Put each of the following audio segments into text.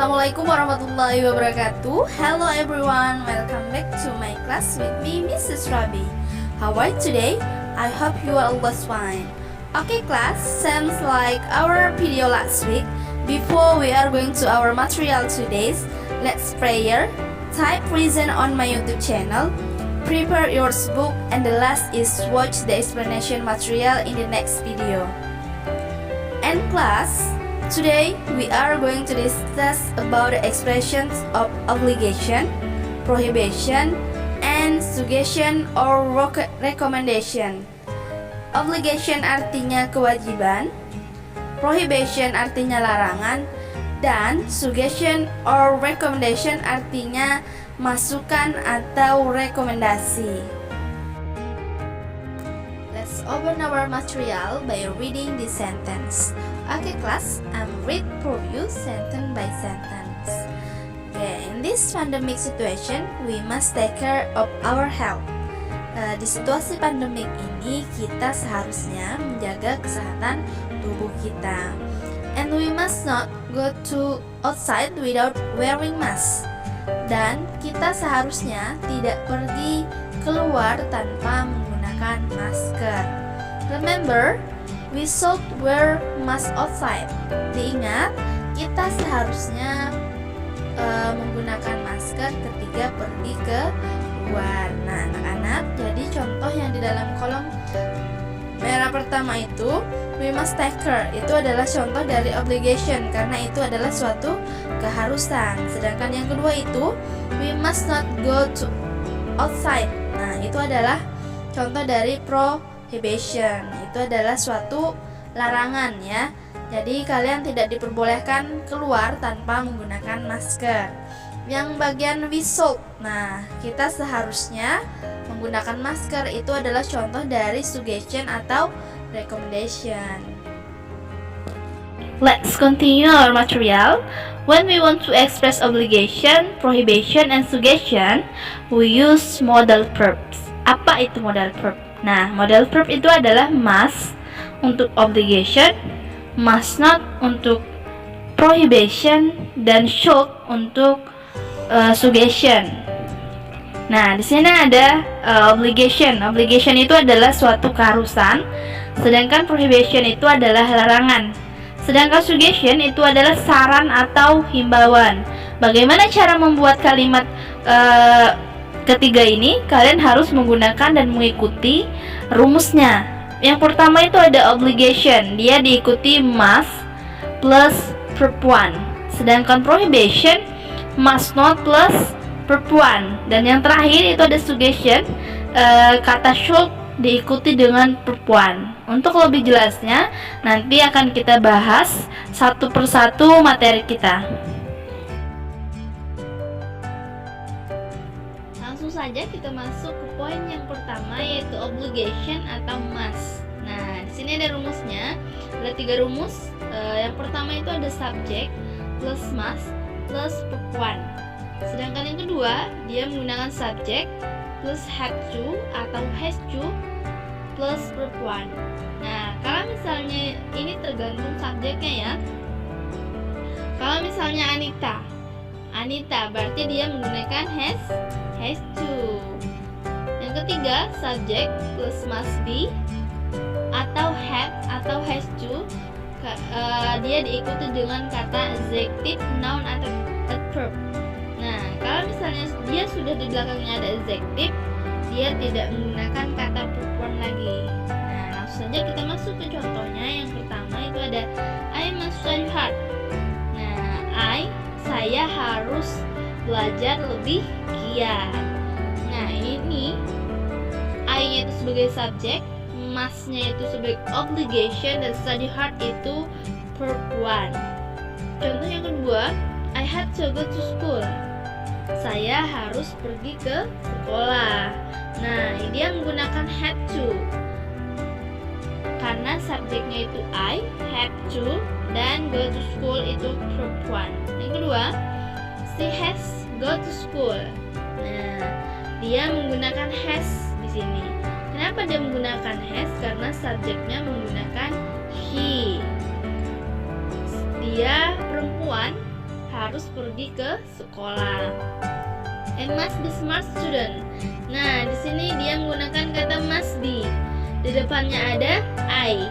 Assalamualaikum warahmatullahi wabarakatuh. Hello everyone, welcome back to my class with me, Mrs. Rabi. How are you today? I hope you are always fine. Okay class, seems like our video last week. Before we are going to our material today, let's prayer. Type reason on my YouTube channel. Prepare your book, and the last is watch the explanation material in the next video. And class, today we are going to discuss about the expressions of obligation, prohibition, and suggestion or recommendation. Obligation artinya kewajiban, prohibition artinya larangan, dan suggestion or recommendation artinya masukan atau rekomendasi. Let's open our material by reading this sentence. Okay class, I'm read for you sentence by sentence. Okay, in this pandemic situation, we must take care of our health. Di situasi pandemik ini, kita seharusnya menjaga kesehatan tubuh kita. And we must not go to outside without wearing mask. Dan kita seharusnya tidak pergi keluar tanpa menggunakan masker. Remember, we should wear mask outside. Diingat, kita seharusnya menggunakan masker ketika pergi ke luar. Nah, anak-anak, jadi contoh yang di dalam kolom merah pertama itu, we must take care, itu adalah contoh dari obligation, karena itu adalah suatu keharusan. Sedangkan yang kedua itu, we must not go to outside. Nah, itu adalah contoh dari prohibition, itu adalah suatu larangan ya. Jadi kalian tidak diperbolehkan keluar tanpa menggunakan masker. Yang bagian we should, nah kita seharusnya menggunakan masker, itu adalah contoh dari suggestion atau recommendation. Let's continue our material. When we want to express obligation, prohibition, and suggestion, we use modal verbs. Apa itu modal verb? Nah, modal verb itu adalah must untuk obligation, must not untuk prohibition, dan should untuk suggestion. Nah, di sini ada obligation. Obligation itu adalah suatu keharusan, sedangkan prohibition itu adalah larangan. Sedangkan suggestion itu adalah saran atau himbauan. Bagaimana cara membuat kalimat ketiga ini? Kalian harus menggunakan dan mengikuti rumusnya. Yang pertama itu ada obligation, dia diikuti must plus verb 1. Sedangkan prohibition must not plus verb 1. Dan yang terakhir itu ada suggestion, kata should diikuti dengan verb 1. Untuk lebih jelasnya, nanti akan kita bahas satu persatu materi kita. Langsung saja kita masuk ke poin yang pertama, yaitu obligation atau must. Nah, di sini ada rumusnya. Ada 3 rumus. Yang pertama itu ada subject plus must plus verb 1. Sedangkan yang kedua, dia menggunakan subject plus have to atau has to plus verb 1. Nah, kalau misalnya ini tergantung subjeknya ya. Kalau misalnya Anita berarti dia menggunakan has to. Yang ketiga, subject plus must be atau have atau has to, dia diikuti dengan kata adjective, noun, atau adverb. Nah, kalau misalnya dia sudah di belakangnya ada adjective, dia tidak menggunakan kata verb 1 lagi. Nah, langsung saja kita masuk ke contohnya. Yang pertama itu ada I must study hard. Nah, saya harus belajar lebih giat. Nah, ini I-nya itu sebagai subjek, must-nya itu sebagai obligation, dan study hard itu verb 1. Contoh yang kedua, I have to go to school. Saya harus pergi ke sekolah. Nah, dia menggunakan have to karena subjeknya itu I, have to, dan go to school itu verb 1. Yang kedua, she has go to school. Nah, dia menggunakan has di sini. Kenapa dia menggunakan has? Karena subjeknya menggunakan she. Dia perempuan harus pergi ke sekolah. I must be smart student. Nah, di sini dia menggunakan kata must be. Di depannya ada I.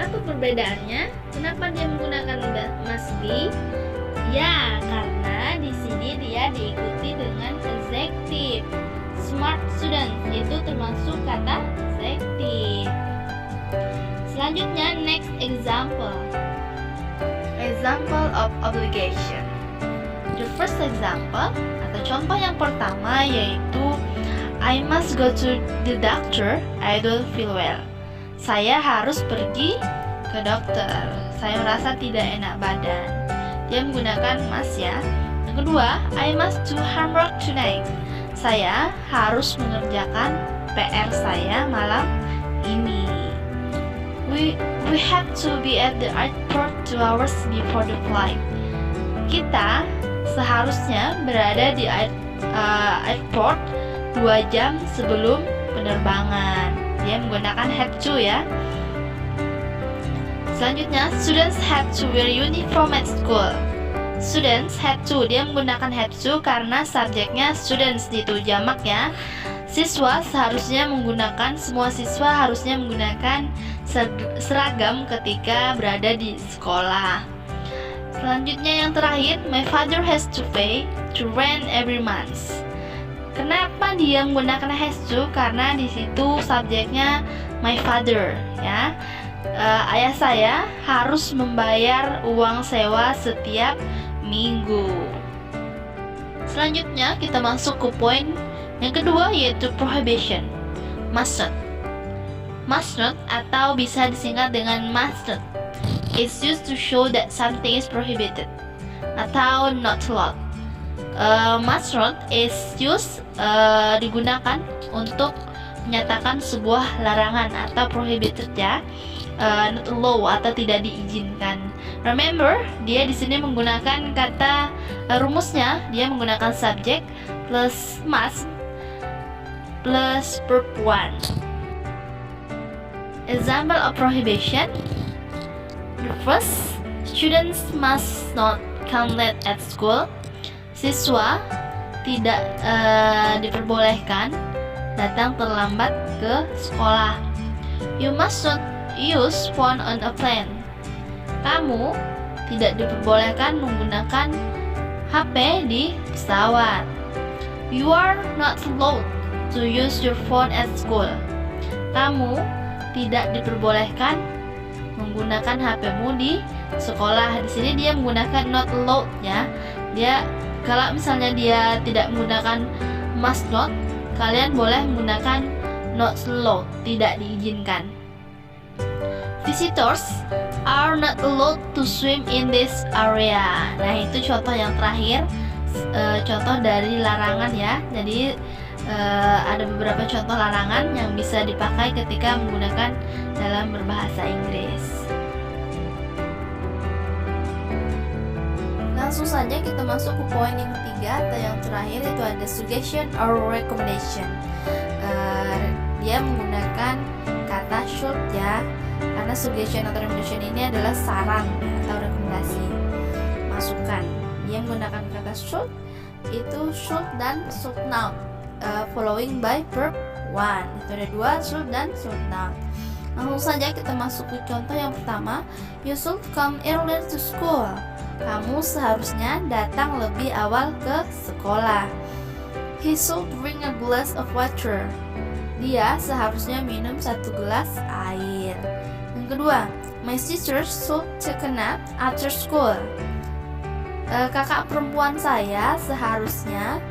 Apa perbedaannya? Kenapa dia menggunakan must be? Ya, karena di sini dia diikuti dengan adjective. Smart student itu termasuk kata adjective. Selanjutnya, next example. Example of obligation. The first example atau contoh yang pertama yaitu I must go to the doctor. I don't feel well. Saya harus pergi ke dokter. Saya merasa tidak enak badan. Dia menggunakan must ya. Yang kedua, I must do homework tonight. Saya harus mengerjakan PR saya malam ini. We have to be at the airport 2 hours before the flight. Kita seharusnya berada di airport 2 jam sebelum penerbangan. Dia menggunakan have to ya. Selanjutnya, students have to wear uniform at school. Students have to, dia menggunakan have to karena subjeknya students itu jamak ya. Siswa seharusnya menggunakan, semua siswa harusnya menggunakan seragam ketika berada di sekolah. Selanjutnya yang terakhir, my father has to pay to rent every month. Kenapa dia menggunakan has to? Karena di situ subjeknya my father ya. Ayah saya harus membayar uang sewa setiap minggu. Selanjutnya kita masuk ke poin yang kedua yaitu prohibition. Must not. Must not atau bisa disingkat dengan must not is used to show that something is prohibited atau not allowed. Must not is used digunakan untuk menyatakan sebuah larangan atau prohibited ya. Not allowed atau tidak diizinkan. Remember, dia di sini menggunakan kata rumusnya, dia menggunakan subject plus must plus verb 1. Example of prohibition. The first, students must not come late at school. Siswa tidak diperbolehkan datang terlambat ke sekolah. You must not use phone on a plane. Kamu tidak diperbolehkan menggunakan HP di pesawat. You are not allowed to use your phone at school. Kamu tidak diperbolehkan menggunakan HP-mu di sekolah. Di sini dia menggunakan not allowed ya. Dia kalau misalnya dia tidak menggunakan must not, kalian boleh menggunakan not allowed, tidak diizinkan. Visitors are not allowed to swim in this area. Nah, itu contoh yang terakhir, contoh dari larangan ya. Jadi ada beberapa contoh larangan yang bisa dipakai ketika menggunakan dalam berbahasa Inggris. Langsung saja kita masuk ke poin yang ketiga atau yang terakhir, itu ada suggestion or recommendation. Dia menggunakan kata should ya, karena suggestion atau recommendation ini adalah saran atau rekomendasi, masukan. Dia menggunakan kata should, itu should dan should not, following by verb 1. Itu ada dua, should dan should not. Langsung saja kita masuk ke contoh yang pertama. You should come earlier to school. Kamu seharusnya datang lebih awal ke sekolah. He should drink a glass of water. Dia seharusnya minum 1 gelas air. Yang kedua, my sister should take a nap after school. Kakak perempuan saya seharusnya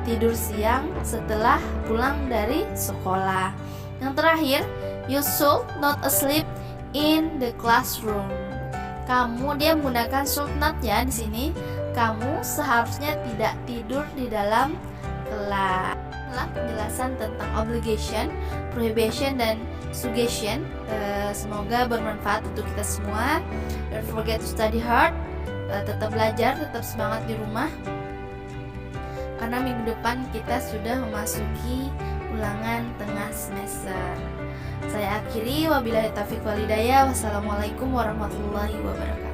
tidur siang setelah pulang dari sekolah. Yang terakhir, you should not sleep in the classroom. Dia menggunakan should not ya di sini. Kamu seharusnya tidak tidur di dalam kelas. Penjelasan tentang obligation, prohibition, dan suggestion. Semoga bermanfaat untuk kita semua. Don't forget to study hard. Tetap belajar, tetap semangat di rumah. Karena minggu depan kita sudah memasuki ulangan tengah semester. Saya akhiri, wabillahi taufiq wal hidayah. Wassalamualaikum warahmatullahi wabarakatuh.